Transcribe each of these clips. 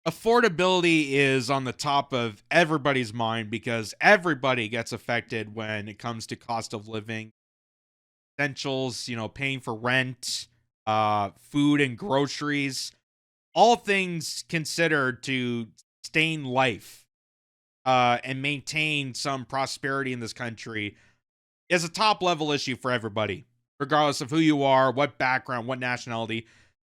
Affordability is on the top of everybody's mind because everybody gets affected when it comes to cost of living, essentials, paying for rent, food and groceries, all things considered to sustain life and maintain some prosperity in this country is a top level issue for everybody, regardless of who you are, what background, what nationality.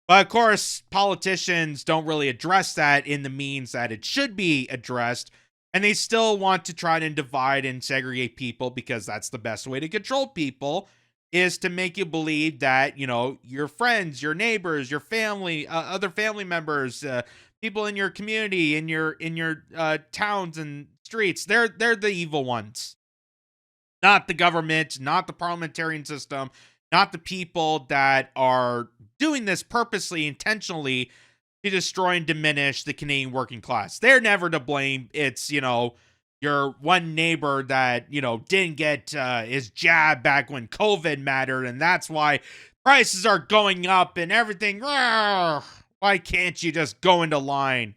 But of course, politicians don't really address that in the means that it should be addressed. And they still want to try to divide and segregate people because that's the best way to control people, is to make you believe that, your friends, your neighbors, your family, other family members, people in your community, in your towns and streets, they're the evil ones. Not the government, not the parliamentarian system, not the people that are doing this purposely, intentionally to destroy and diminish the Canadian working class. They're never to blame. It's, your one neighbor that, didn't get his jab back when COVID mattered. And that's why prices are going up and everything. Why can't you just go into line?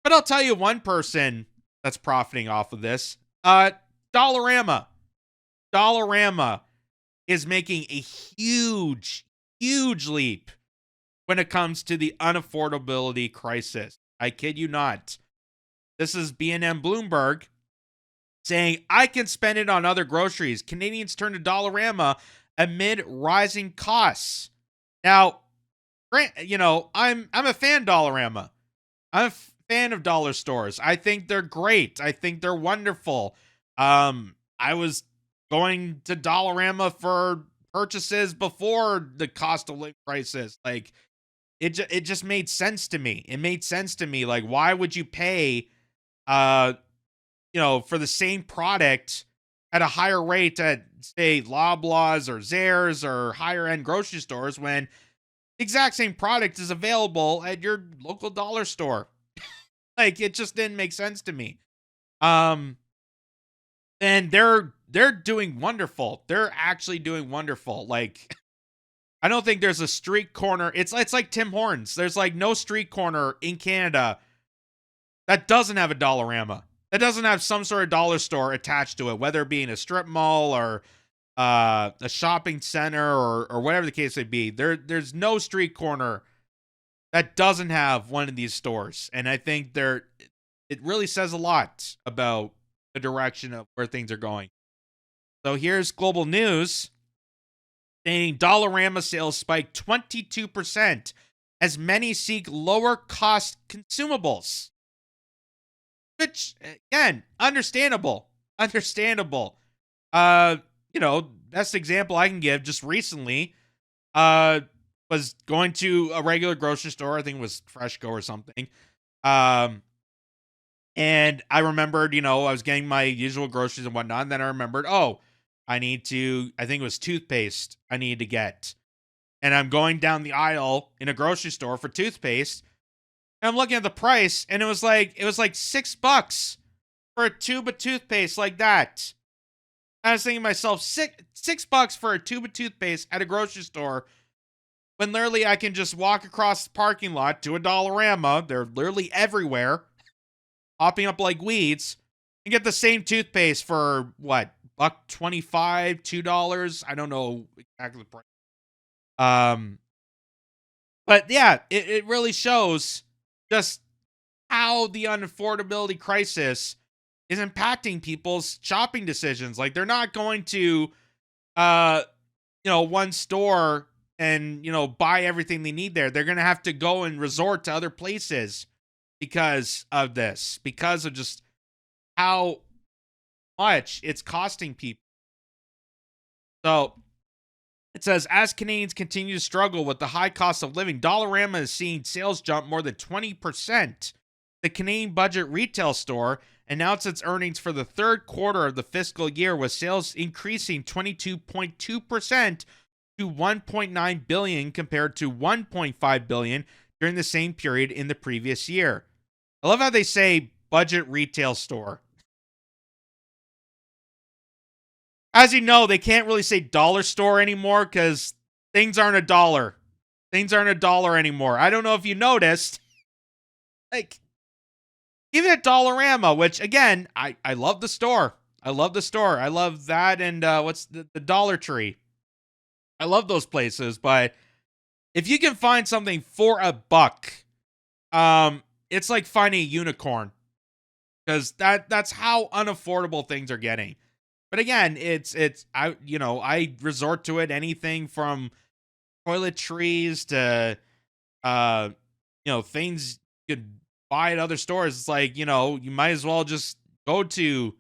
But I'll tell you one person that's profiting off of this. Dollarama. Dollarama is making a huge, huge leap when it comes to the unaffordability crisis. I kid you not. This is B&M Bloomberg saying, I can spend it on other groceries. Canadians turn to Dollarama amid rising costs. Now, I'm a fan of Dollarama. I'm a fan of dollar stores. I think they're great. I think they're wonderful. I was going to Dollarama for purchases before the cost of living crisis. Like, it just made sense to me. It made sense to me. Like, why would you pay, for the same product at a higher rate at, say, Loblaws or Zehrs or higher end grocery stores when the exact same product is available at your local dollar store? Like, it just didn't make sense to me. And they're doing wonderful. They're actually doing wonderful. Like, I don't think there's a street corner. It's like Tim Hortons. There's like no street corner in Canada that doesn't have a Dollarama, that doesn't have some sort of dollar store attached to it, whether it be in a strip mall or a shopping center or whatever the case may be. There's no street corner that doesn't have one of these stores. And I think it really says a lot about the direction of where things are going. So here's global news saying Dollarama sales spiked 22% as many seek lower cost consumables. Which, again, understandable. Understandable. Best example I can give just recently was going to a regular grocery store. I think it was Freshco or something. And I remembered, I was getting my usual groceries and whatnot. And then I remembered, I think it was toothpaste I needed to get. And I'm going down the aisle in a grocery store for toothpaste. And I'm looking at the price, and it was like $6 for a tube of toothpaste like that. I was thinking to myself, $6 for a tube of toothpaste at a grocery store, when literally I can just walk across the parking lot to a Dollarama. They're literally everywhere, popping up like weeds, and get the same toothpaste for what, $1.25, $2? I don't know exactly the price. But yeah, it really shows just how the unaffordability crisis is impacting people's shopping decisions. Like, they're not going to, one store and, buy everything they need there. They're going to have to go and resort to other places because of this, because of just how much it's costing people. So it says, as Canadians continue to struggle with the high cost of living, Dollarama is seeing sales jump more than 20%. The Canadian Budget retail store announced its earnings for the third quarter of the fiscal year, with sales increasing 22.2% to $1.9 billion compared to $1.5 billion during the same period in the previous year. I love how they say budget retail store. As you know, they can't really say dollar store anymore because things aren't a dollar. Things aren't a dollar anymore. I don't know if you noticed, Like, even at Dollarama, which again, I love the store. I love the store. I love that and what's the Dollar Tree. I love those places, but if you can find something for $1, it's like finding a unicorn because that's how unaffordable things are getting. But again, I resort to it anything from toiletries to uh things you could buy at other stores. It's like, you might as well just go to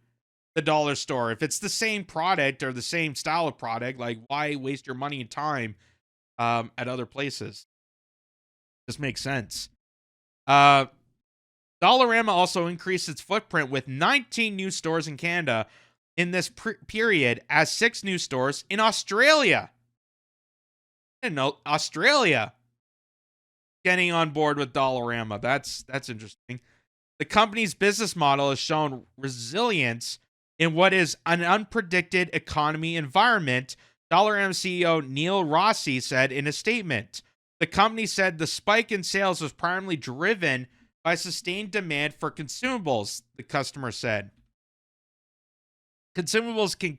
the dollar store. If it's the same product or the same style of product, like why waste your money and time at other places? Just makes sense. Uh Dollarama also increased its footprint with 19 new stores in Canada in this period, as 6 new stores in Australia. I didn't know Australia getting on board with Dollarama. That's interesting. The company's business model has shown resilience in what is an unpredicted economy environment, Dollarama CEO Neil Rossi said in a statement. The company said the spike in sales was primarily driven by sustained demand for consumables, the customer said. Consumables can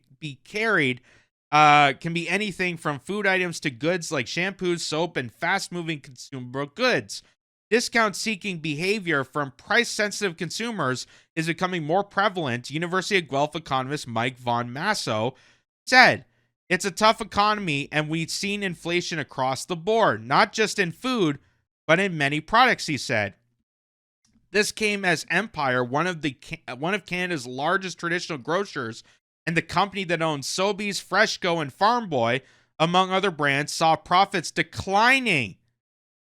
be anything from food items to goods like shampoos, soap, and fast-moving consumable goods. Discount-seeking behavior from price-sensitive consumers is becoming more prevalent, University of Guelph economist Mike Von Masso said. It's a tough economy, and we've seen inflation across the board, not just in food, but in many products, he said. This came as Empire, one of Canada's largest traditional grocers, and the company that owns Sobeys, Freshco, and Farm Boy, among other brands, saw profits declining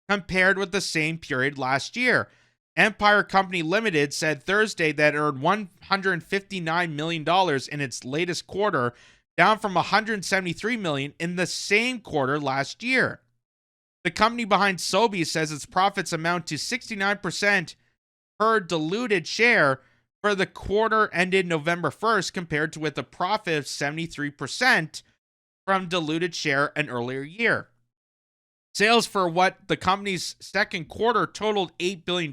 compared with the same period last year. Empire Company Limited said Thursday that it earned $159 million in its latest quarter, down from $173 million in the same quarter last year. The company behind Sobeys says its profits amount to 69% per diluted share for the quarter ended November 1st, compared to with a profit of 73% from diluted share an earlier year. Sales for what the company's second quarter totaled $8 billion,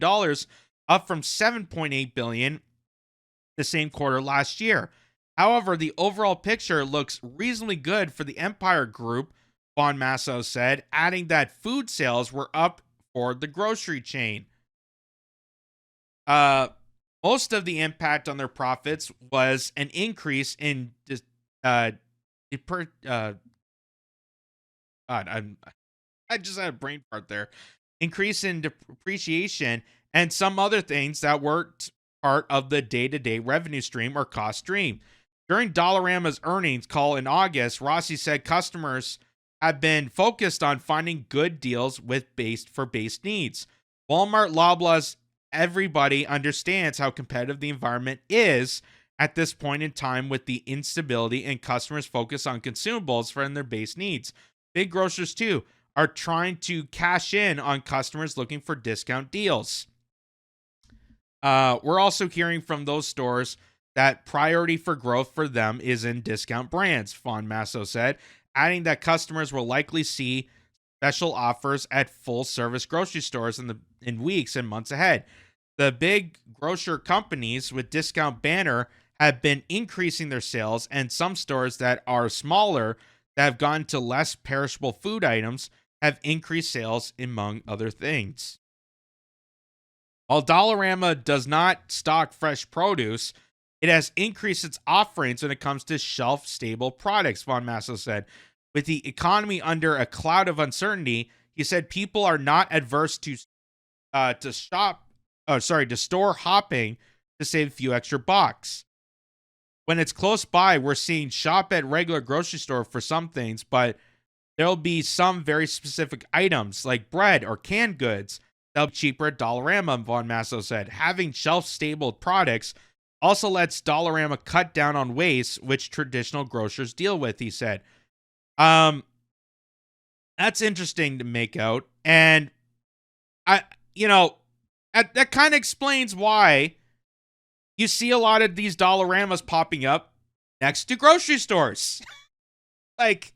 up from $7.8 billion the same quarter last year. However, the overall picture looks reasonably good for the Empire Group, Von Masso said, adding that food sales were up for the grocery chain. Most of the impact on their profits was an increase in God, I just had a brain fart there. Increase in depreciation and some other things that weren't part of the day-to-day revenue stream or cost stream. During Dollarama's earnings call in August, Rossi said customers have been focused on finding good deals with base needs. Walmart, Loblaws, everybody understands how competitive the environment is at this point in time with the instability and customers' focus on consumables for their base needs. Big grocers, too, are trying to cash in on customers looking for discount deals. We're also hearing from those stores that priority for growth for them is in discount brands, Von Masso said, adding that customers will likely see special offers at full-service grocery stores in weeks and months ahead. The big grocer companies with discount banner have been increasing their sales, and some stores that are smaller that have gone to less perishable food items have increased sales, among other things. While Dollarama does not stock fresh produce, it has increased its offerings when it comes to shelf-stable products, Von Masso said. With the economy under a cloud of uncertainty, he said people are not adverse to store hopping to save a few extra bucks. When it's close by, we're seeing shop at regular grocery store for some things, but there'll be some very specific items like bread or canned goods that'll be cheaper at Dollarama, Von Masso said. Having shelf-stable products also lets Dollarama cut down on waste, which traditional grocers deal with, he said. That's interesting to make out. And that kind of explains why you see a lot of these Dollaramas popping up next to grocery stores. Like,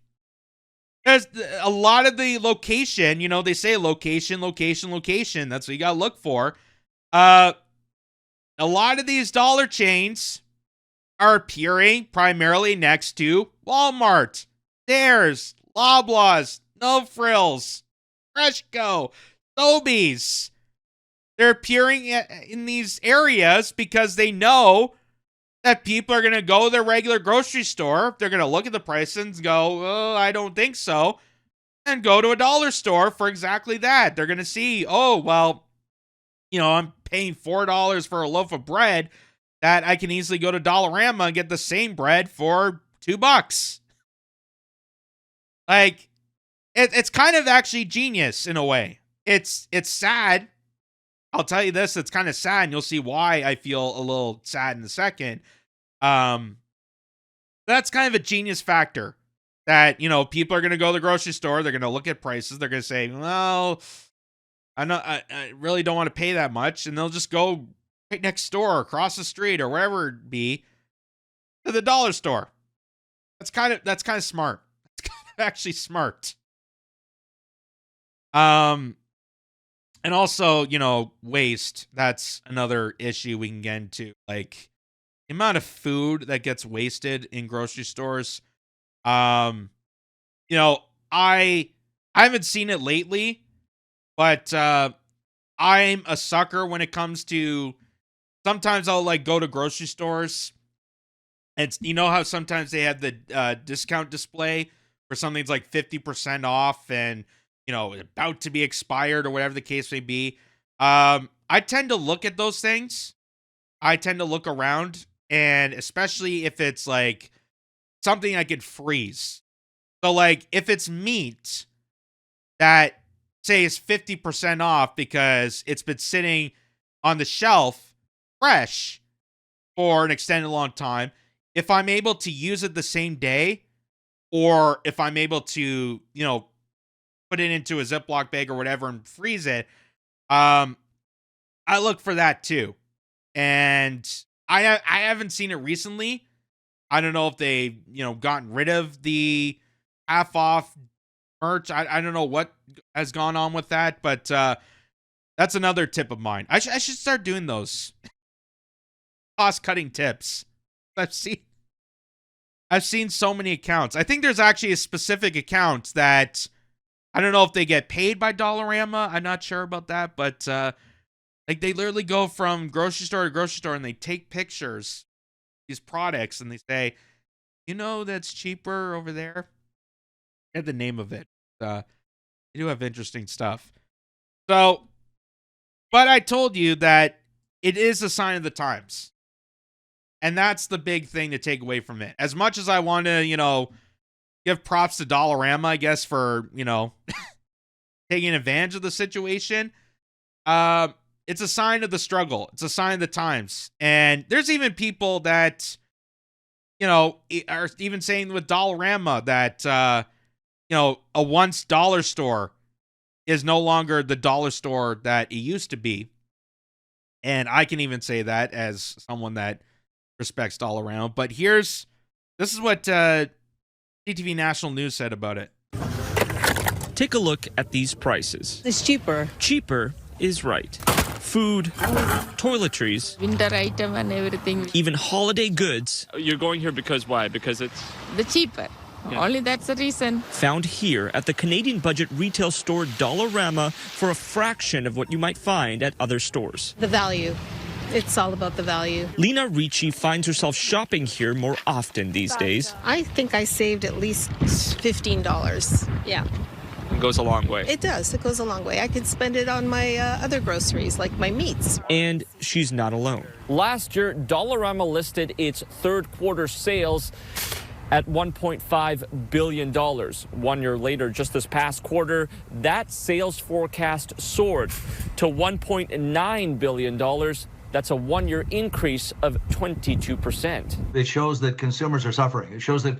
there's a lot of the location, they say location. That's what you got to look for. A lot of these dollar chains are appearing primarily next to Walmart, Theirs, Loblaws, No Frills, Freshco, Sobeys. They're appearing in these areas because they know that people are going to go to their regular grocery store. They're going to look at the prices and go, oh, I don't think so. And go to a dollar store for exactly that. They're going to see, oh, well, I'm paying $4 for a loaf of bread that I can easily go to Dollarama and get the same bread for $2. Like, it's kind of actually genius in a way. It's sad. I'll tell you this, it's kind of sad, and you'll see why I feel a little sad in a second. That's kind of a genius factor that, people are going to go to the grocery store. They're going to look at prices. They're going to say, well, I really don't want to pay that much. And they'll just go right next door, across the street, or wherever it be, to the dollar store. That's kind of smart. It's kind of actually smart. And also, waste. That's another issue we can get into. Like, the amount of food that gets wasted in grocery stores. I haven't seen it lately, but I'm a sucker when it comes to, sometimes I'll go to grocery stores. And how sometimes they have the discount display where something's 50% off and, about to be expired or whatever the case may be. I tend to look at those things. I tend to look around, and especially if it's something I could freeze. So if it's meat that say is 50% off because it's been sitting on the shelf fresh for an extended long time, if I'm able to use it the same day, or if I'm able to, put it into a Ziploc bag or whatever and freeze it, I look for that too. And I haven't seen it recently. I don't know if they, gotten rid of the half off merch. I don't know what has gone on with that, but that's another tip of mine. I should start doing those cost cutting tips. I've seen so many accounts. I think there's actually a specific account that, I don't know if they get paid by Dollarama. I'm not sure about that, but they literally go from grocery store to grocery store and they take pictures of these products and they say, that's cheaper over there. I have the name of it. They do have interesting stuff. So, but I told you that it is a sign of the times. And that's the big thing to take away from it. As much as I want to, give props to Dollarama, I guess, for, taking advantage of the situation, it's a sign of the struggle. It's a sign of the times. And there's even people that, are even saying with Dollarama that, a once dollar store is no longer the dollar store that it used to be. And I can even say that as someone that respects Dollarama. But this is what CTV National News said about it. Take a look at these prices. It's cheaper. Cheaper is right. Food, toiletries, Winter item and everything. even holiday goods. You're going here because why? Because it's The cheaper. Yeah. Only that's the reason. Found here at the Canadian budget retail store Dollarama for a fraction of what you might find at other stores. The value. It's all about the value. Lena Ricci finds herself shopping here more often these days. I think I saved at least $15. Yeah, it goes a long way. it does. It goes a long way. I could spend it on my other groceries, like my meats. And she's not alone. Last year, Dollarama listed its third quarter sales at $1.5 billion. 1 year later, just this past quarter, that sales forecast soared to $1.9 billion That's a one-year increase of 22%. It shows that consumers are suffering. It shows that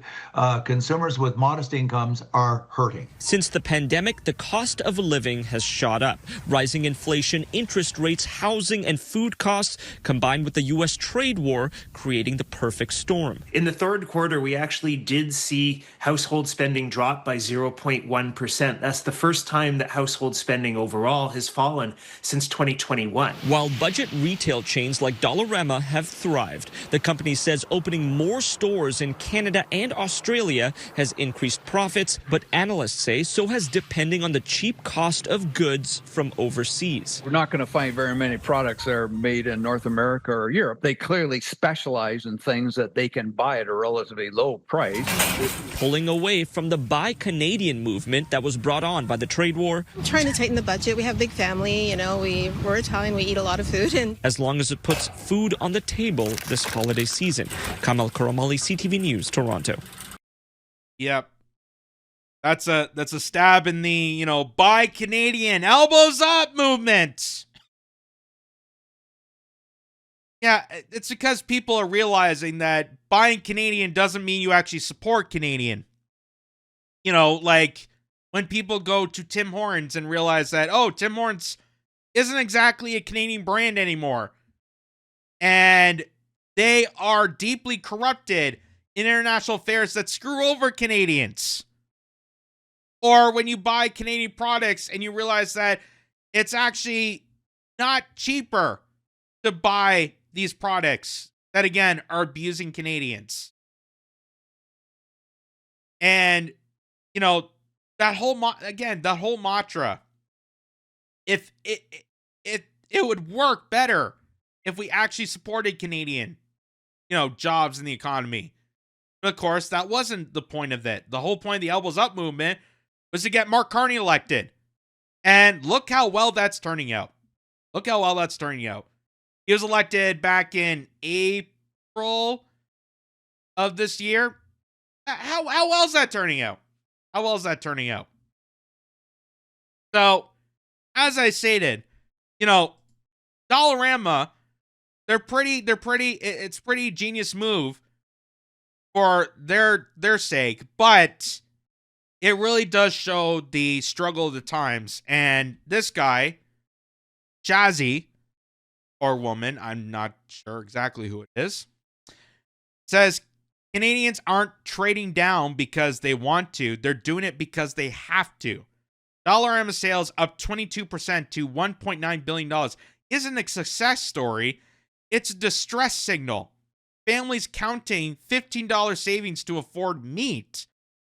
consumers with modest incomes are hurting. Since the pandemic, the cost of living has shot up. Rising inflation, interest rates, housing, and food costs, combined with the U.S. trade war, creating the perfect storm. In the third quarter, we actually did see household spending drop by 0.1%. That's the first time that household spending overall has fallen since 2021. While budget retail chains like Dollarama have thrived, the company says opening more stores in Canada and Australia has increased profits, but analysts say so has depending on the cheap cost of goods from overseas. We're not going to find very many products that are made in North America or Europe. They clearly specialize in things that they can buy at a relatively low price. Pulling away from the Buy Canadian movement that was brought on by the trade war. I'm trying to tighten the budget. We have a big family, we're Italian, we eat a lot of food. And as long as it puts food on the table this holiday season. Kamal Karamali, CTV News, Toronto. Yep. That's a stab in the, Buy Canadian, elbows up movement. Yeah, it's because people are realizing that buying Canadian doesn't mean you actually support Canadian. Like when people go to Tim Hortons and realize that, oh, Tim Hortons isn't exactly a Canadian brand anymore. And they are deeply corrupted in international affairs that screw over Canadians. Or when you buy Canadian products and you realize that it's actually not cheaper to buy these products that, again, are abusing Canadians. And, that whole mantra, if it would work better if we actually supported Canadian, jobs in the economy. But of course, that wasn't the point of it. The whole point of the Elbows Up movement was to get Mark Carney elected. And look how well that's turning out. He was elected back in April of this year. How well is that turning out? So, as I stated, Dollarama, it's pretty genius move for their sake, but it really does show the struggle of the times. And this guy, Jazzy, or woman, I'm not sure exactly who it is, says Canadians aren't trading down because they want to. They're doing it because they have to. Dollarama sales up 22% to $1.9 billion isn't a success story. It's a distress signal. Families counting $15 savings to afford meat.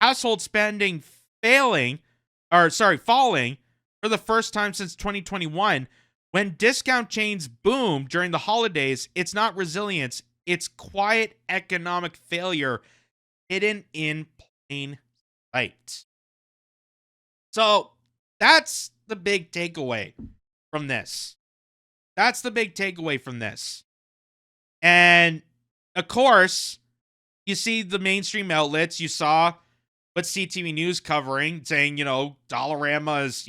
Household spending falling for the first time since 2021. When discount chains boom during the holidays, it's not resilience. It's quiet economic failure hidden in plain sight. So that's the big takeaway from this. And of course, you see the mainstream outlets. You saw what CTV News covering, saying, Dollarama is,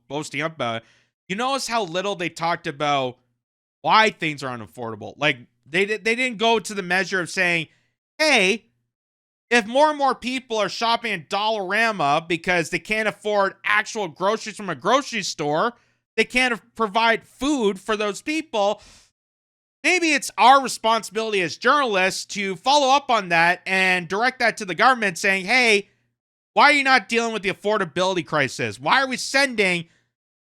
boasting up about it. You notice how little they talked about why things are unaffordable. Like, they didn't go to the measure of saying, hey, if more and more people are shopping at Dollarama because they can't afford actual groceries from a grocery store, they can't provide food for those people, maybe it's our responsibility as journalists to follow up on that and direct that to the government saying, hey, why are you not dealing with the affordability crisis? Why are we sending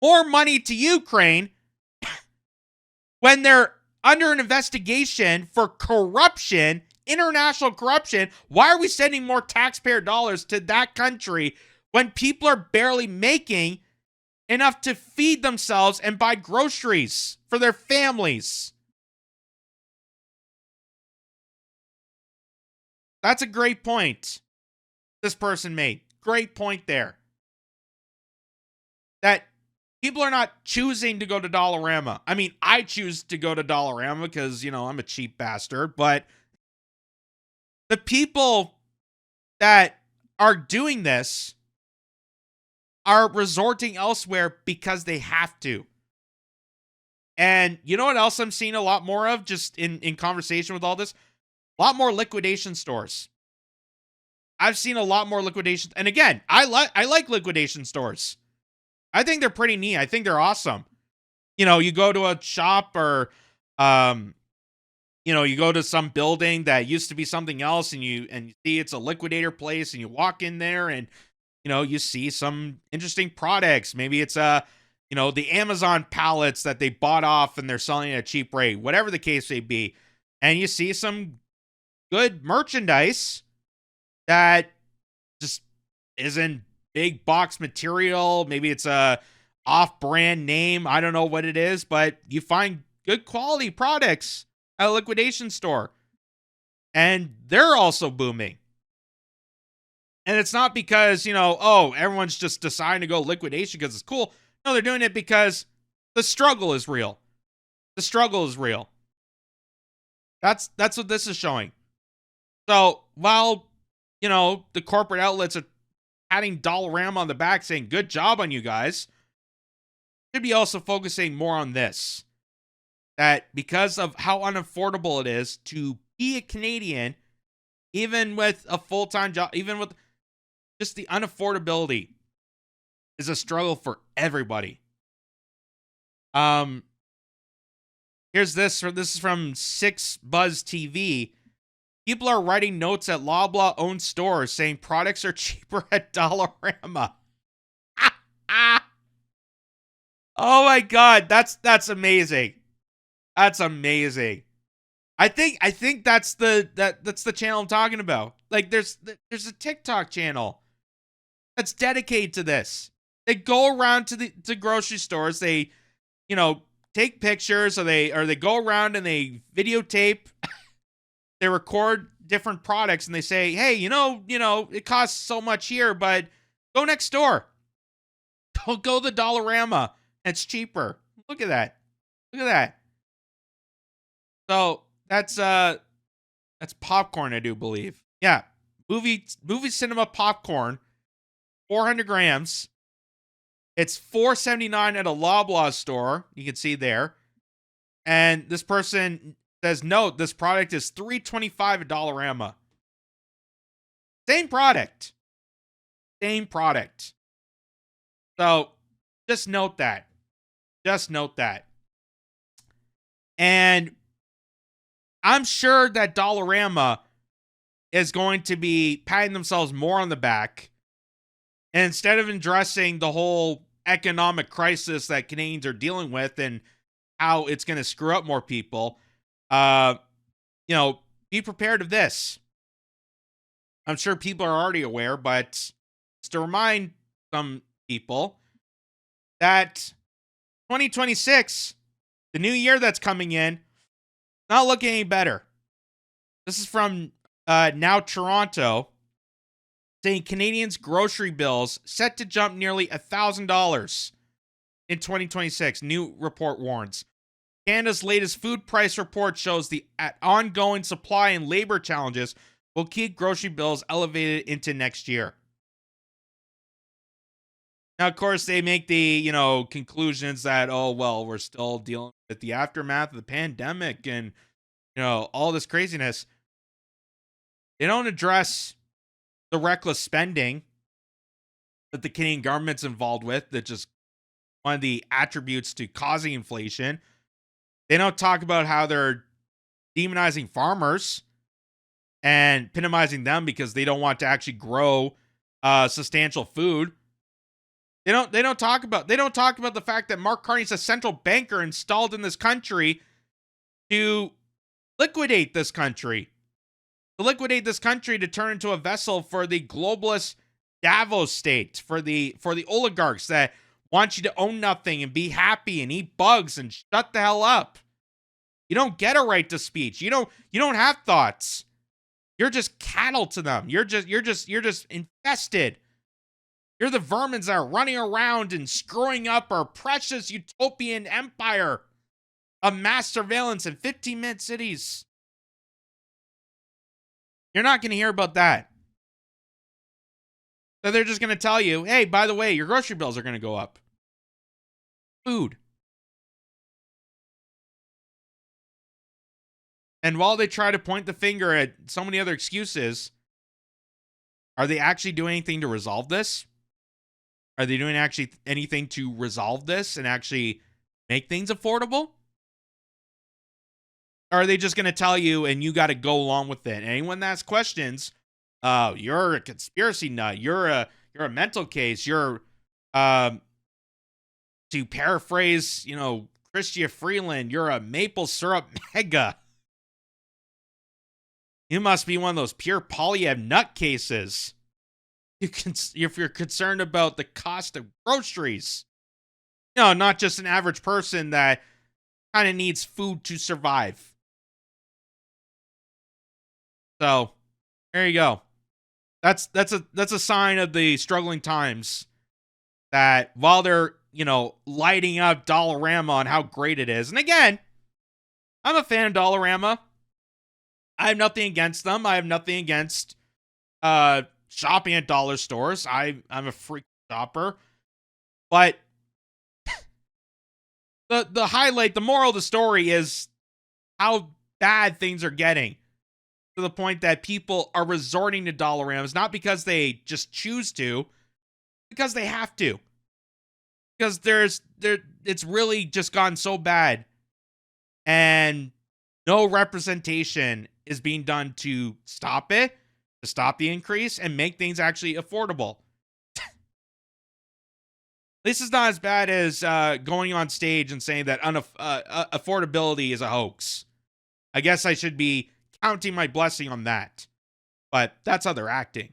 more money to Ukraine when they're under an investigation for corruption, international corruption? Why are we sending more taxpayer dollars to that country when people are barely making enough to feed themselves and buy groceries for their families? That's a great point this person made. Great point there. That people are not choosing to go to Dollarama. I mean, I choose to go to Dollarama because, I'm a cheap bastard. But the people that are doing this are resorting elsewhere because they have to. And you know what else I'm seeing a lot more of, just in conversation with all this? A lot more liquidation stores. I've seen a lot more liquidations. And again, I like liquidation stores. I think they're pretty neat. I think they're awesome. You know, you go to a shop or, you know, you go to some building that used to be something else and you see it's a liquidator place and you walk in there and, you know, you see some interesting products. Maybe it's you know, the Amazon pallets that they bought off and they're selling at a cheap rate, whatever the case may be. And you see some good merchandise that just isn't big box material. Maybe it's a off-brand name. I don't know what it is, but you find good quality products at a liquidation store. And they're also booming. And it's not because, you know, oh, everyone's just deciding to go liquidation because it's cool. No, they're doing it because the struggle is real. The struggle is real. That's what this is showing. So while, you know, the corporate outlets are patting Dollarama on the back saying, good job on you guys, should be also focusing more on this. That because of how unaffordable it is to be a Canadian, even with a full-time job, even with just the unaffordability, is a struggle for everybody. Here's this. This is from 6 Buzz TV. People are writing notes at Loblaw-owned stores saying products are cheaper at Dollarama. Oh my God, that's amazing. That's amazing. I think that's the channel I'm talking about. Like there's a TikTok channel that's dedicated to this. They go around to grocery stores. They, you know, take pictures, or they go around and they videotape. They record different products and they say, hey, you know, it costs so much here, but go next door. Don't go to the Dollarama. It's cheaper. Look at that. Look at that. So that's popcorn, I do believe. Yeah. Movie cinema popcorn, 400 grams. It's $4.79 at a Loblaw store. You can see there. And this person says, note, this product is $3.25 at Dollarama. Same product. Same product. So just note that. Just note that. And I'm sure that Dollarama is going to be patting themselves more on the back. And instead of addressing the whole economic crisis that Canadians are dealing with and how it's going to screw up more people, you know, be prepared of this. I'm sure people are already aware, but just to remind some people that 2026, the new year that's coming in, not looking any better. This is from Now Toronto, saying Canadians' grocery bills set to jump nearly $1,000 in 2026. New report warns. Canada's latest food price report shows the ongoing supply and labor challenges will keep grocery bills elevated into next year. Now, of course, they make the, you know, conclusions that, oh, well, we're still dealing with the aftermath of the pandemic and, you know, all this craziness. They don't address the reckless spending that the Canadian government's involved with. That's just one of the attributes to causing inflation. They don't talk about how they're demonizing farmers and minimizing them because they don't want to actually grow substantial food. They don't talk about the fact that Mark Carney's a central banker installed in this country to liquidate this country. To turn into a vessel for the globalist Davos state, for the oligarchs that want you to own nothing and be happy and eat bugs and shut the hell up. You don't get a right to speech. You don't have thoughts. You're just cattle to them. You're just infested. You're the vermins that are running around and screwing up our precious utopian empire of mass surveillance in 15-minute cities. You're not going to hear about that. So they're just going to tell you, hey, by the way, your grocery bills are going to go up. Food. And while they try to point the finger at so many other excuses, are they actually doing anything to resolve this? Are they doing actually anything to resolve this and actually make things affordable? Or are they just going to tell you and you got to go along with it? And anyone that asks questions, you're a conspiracy nut. You're a mental case. You're, to paraphrase, Chrystia Freeland, you're a maple syrup mega. You must be one of those pure polyab nutcases. If you're concerned about the cost of groceries. No, not just an average person that kind of needs food to survive. So, there you go. That's a sign of the struggling times, that while they're, lighting up Dollarama on how great it is. And again, I'm a fan of Dollarama. I have nothing against them. I have nothing against shopping at dollar stores. I'm a freak shopper. But the highlight, the moral of the story is how bad things are getting, to the point that people are resorting to Dollaramas, not because they just choose to, because they have to. Because it's really just gotten so bad, and no representation is being done to stop it, to stop the increase, and make things actually affordable. This is not as bad as going on stage and saying that affordability is a hoax. I guess I should be counting my blessing on that. But that's how they're acting.